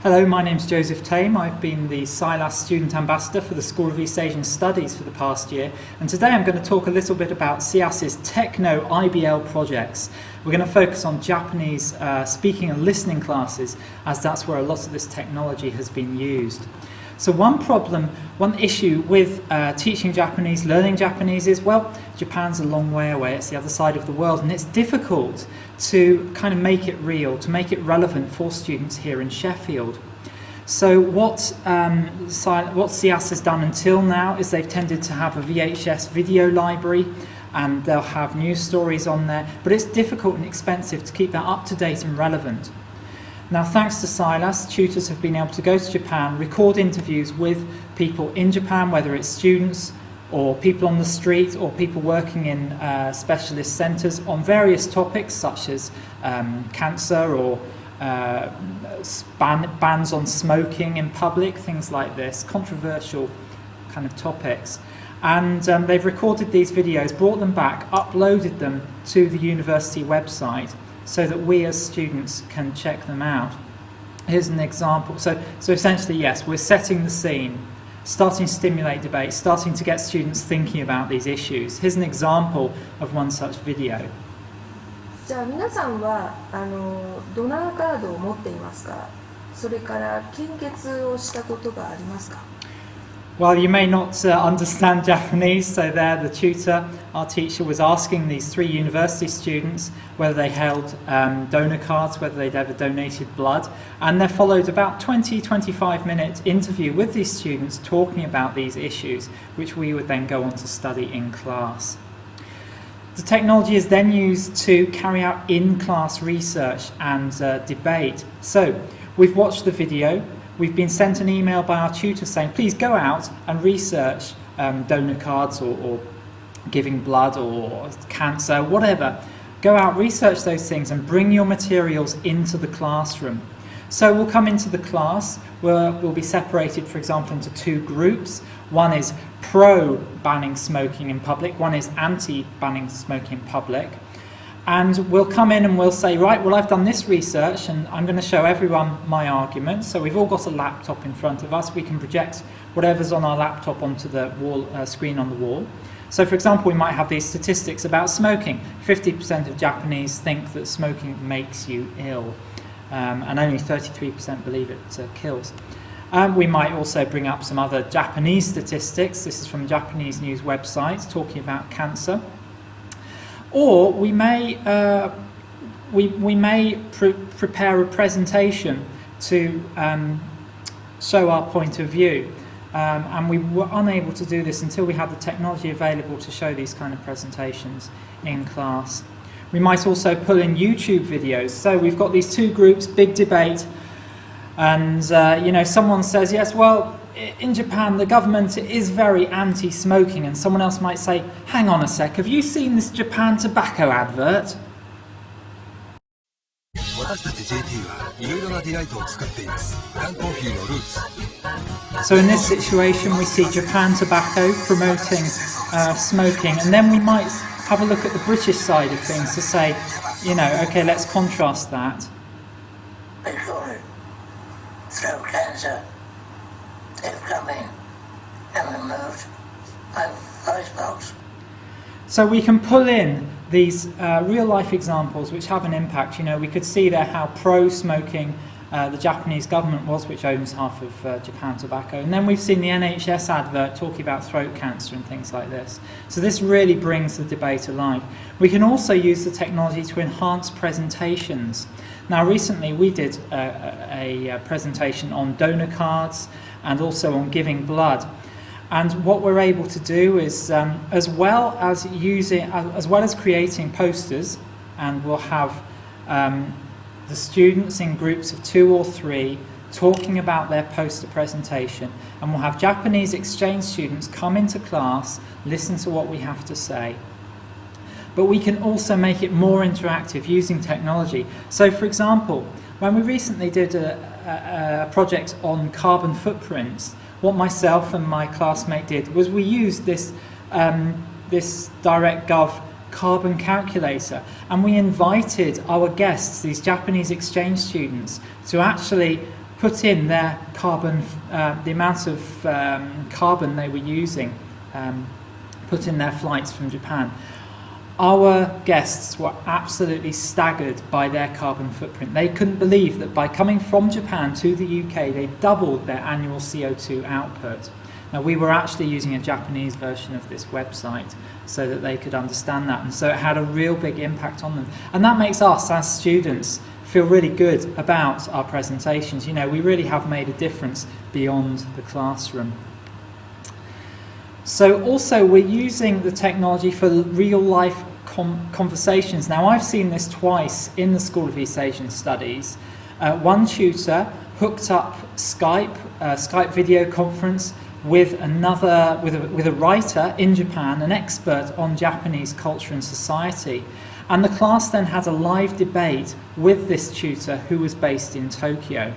Hello, my name's Joseph Tame. I've been the SILAS Student Ambassador for the School of East Asian Studies for the past year, and today I'm going to talk a little bit about SIAS's Techno IBL projects. We're going to focus on Japanese speaking and listening classes, as that's where a lot of this technology has been used. So one issue with teaching Japanese, learning Japanese is, well, Japan's a long way away, it's the other side of the world, and it's difficult to kind of make it real, to make it relevant for students here in Sheffield. So what SIAS has done until now is they've tended to have a VHS video library, and they'll have news stories on there, but it's difficult and expensive to keep that up to date and relevant. Now, thanks to SILAS, tutors have been able to go to Japan, record interviews with people in Japan, whether it's students or people on the street or people working in specialist centres on various topics such as cancer or bans on smoking in public, things like this, controversial kind of topics. And they've recorded these videos, brought them back, uploaded them to the university website, so that we as students can check them out. Here's an example. So essentially, yes, we're setting the scene, starting to stimulate debate, starting to get students thinking about these issues. Here's an example of one such video. じゃあ皆さんはドナーカードを持っていますか？それから献血をしたことがありますか？ Well, you may not understand Japanese, so there the tutor, our teacher, was asking these three university students whether they held donor cards, whether they'd ever donated blood, and there followed about 20-25 minute interview with these students talking about these issues, which we would then go on to study in class. The technology is then used to carry out in-class research and debate. So we've watched the video. We've been sent an email by our tutor saying, please go out and research donor cards or giving blood or cancer, whatever. Go out, research those things and bring your materials into the classroom. So we'll come into the class, we'll be separated, for example, into two groups. One is pro-banning smoking in public, one is anti-banning smoking in public. And we'll come in and we'll say, right, well, I've done this research and I'm going to show everyone my argument. So we've all got a laptop in front of us. We can project whatever's on our laptop onto the wall screen on the wall. So, for example, we might have these statistics about smoking. 50% of Japanese think that smoking makes you ill, and only 33% believe it kills. We might also bring up some other Japanese statistics. This is from a Japanese news website talking about cancer. Or we may prepare a presentation to show our point of view, and we were unable to do this until we had the technology available to show these kind of presentations in class. We might also pull in YouTube videos. So we've got these two groups, big debate, and someone says, yes, well, in Japan, the government is very anti-smoking, and someone else might say, hang on a sec, have you seen this Japan tobacco advert? So in this situation, we see Japan Tobacco promoting smoking, and then we might have a look at the British side of things to say, okay, let's contrast that. Throat cancer is coming and removed by voice. So we can pull in these real-life examples which have an impact. We could see there how pro-smoking the Japanese government was, which owns half of Japan Tobacco. And then we've seen the NHS advert talking about throat cancer and things like this. So this really brings the debate alive. We can also use the technology to enhance presentations. Now, recently we did a presentation on donor cards and also on giving blood. And what we're able to do is, as well as creating posters, and we'll have the students in groups of 2 or 3 talking about their poster presentation, and we'll have Japanese exchange students come into class, listen to what we have to say. But we can also make it more interactive using technology. So, for example, when we recently did a project on carbon footprints, what myself and my classmate did was we used this DirectGov carbon calculator, and we invited our guests, these Japanese exchange students, to actually put in their carbon, the amount of carbon they were using, put in their flights from Japan. Our guests were absolutely staggered by their carbon footprint. They couldn't believe that by coming from Japan to the UK, they doubled their annual CO2 output. Now, we were actually using a Japanese version of this website so that they could understand that, and so it had a real big impact on them. And that makes us, as students, feel really good about our presentations. You know, we really have made a difference beyond the classroom. So also we're using the technology for real life conversations. Now, I've seen this twice in the School of East Asian Studies. One tutor hooked up Skype video conference with a writer in Japan, an expert on Japanese culture and society. And the class then had a live debate with this tutor who was based in Tokyo.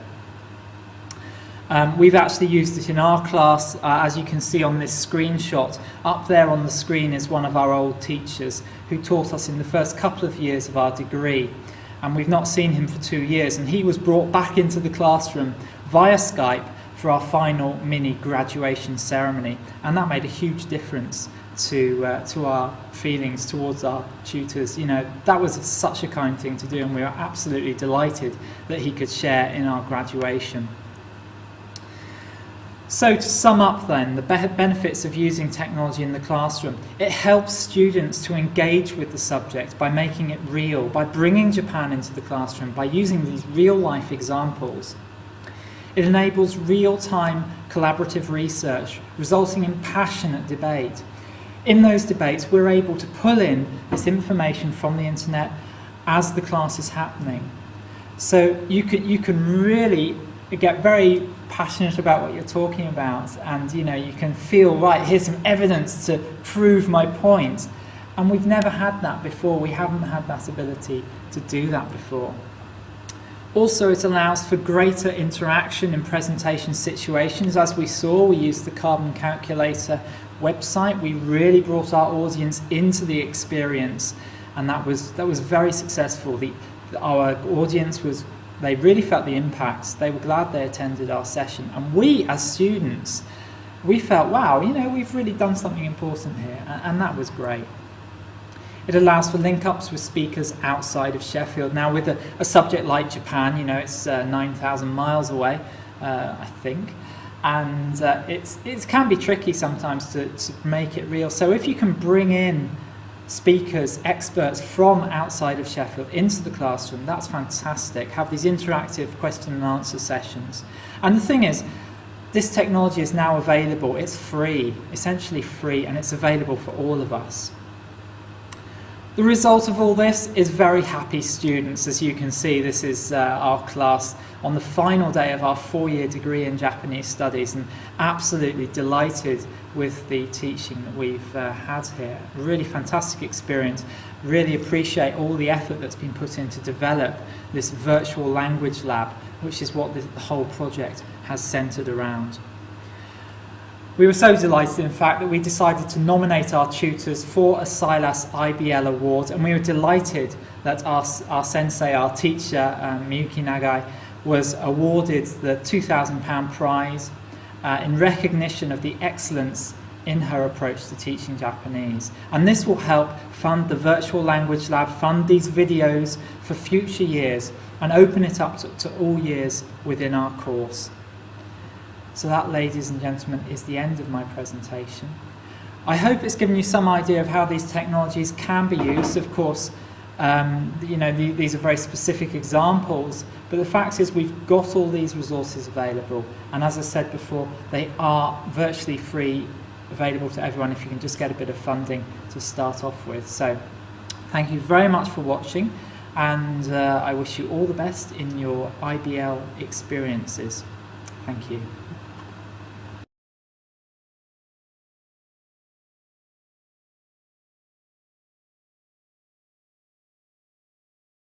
We've actually used it in our class, as you can see on this screenshot. Up there on the screen is one of our old teachers who taught us in the first couple of years of our degree. And we've not seen him for 2 years, and he was brought back into the classroom via Skype for our final mini graduation ceremony. And that made a huge difference to our feelings towards our tutors. You know, that was such a kind thing to do, and we were absolutely delighted that he could share in our graduation. So to sum up then, the benefits of using technology in the classroom: it helps students to engage with the subject by making it real, by bringing Japan into the classroom, by using these real-life examples. It enables real-time collaborative research, resulting in passionate debate. In those debates, we're able to pull in this information from the internet as the class is happening. So you can really get very passionate about what you're talking about, and you know, you can feel, right, here's some evidence to prove my point. And we've never had that before. We haven't had that ability to do that before. Also, it allows for greater interaction in presentation situations. As we saw, we used the Carbon Calculator website. We really brought our audience into the experience, and that was very successful. Our audience they really felt the impacts. They were glad they attended our session. And we, as students, we felt, wow, you know, we've really done something important here, and that was great. It allows for link-ups with speakers outside of Sheffield. Now, with a subject like Japan, you know, it's 9,000 miles away, I think, and it can be tricky sometimes to make it real. So if you can bring in speakers, experts from outside of Sheffield into the classroom, that's fantastic. Have these interactive question and answer sessions. And the thing is, this technology is now available. It's free, essentially free, and it's available for all of us. The result of all this is very happy students. As you can see, this is our class on the final day of our 4-year degree in Japanese studies, and absolutely delighted with the teaching that we've had here. Really fantastic experience. Really appreciate all the effort that's been put in to develop this virtual language lab, which is what the whole project has centered around. We were so delighted, in fact, that we decided to nominate our tutors for a Silas IBL award, and we were delighted that our sensei, our teacher, Miyuki Nagai, was awarded the £2,000 prize in recognition of the excellence in her approach to teaching Japanese. And this will help fund the virtual language lab, fund these videos for future years, and open it up to all years within our course. So that, ladies and gentlemen, is the end of my presentation. I hope it's given you some idea of how these technologies can be used. Of course, you know, these are very specific examples, but the fact is we've got all these resources available, and as I said before, they are virtually free, available to everyone if you can just get a bit of funding to start off with. So thank you very much for watching, and I wish you all the best in your IBL experiences. Thank you.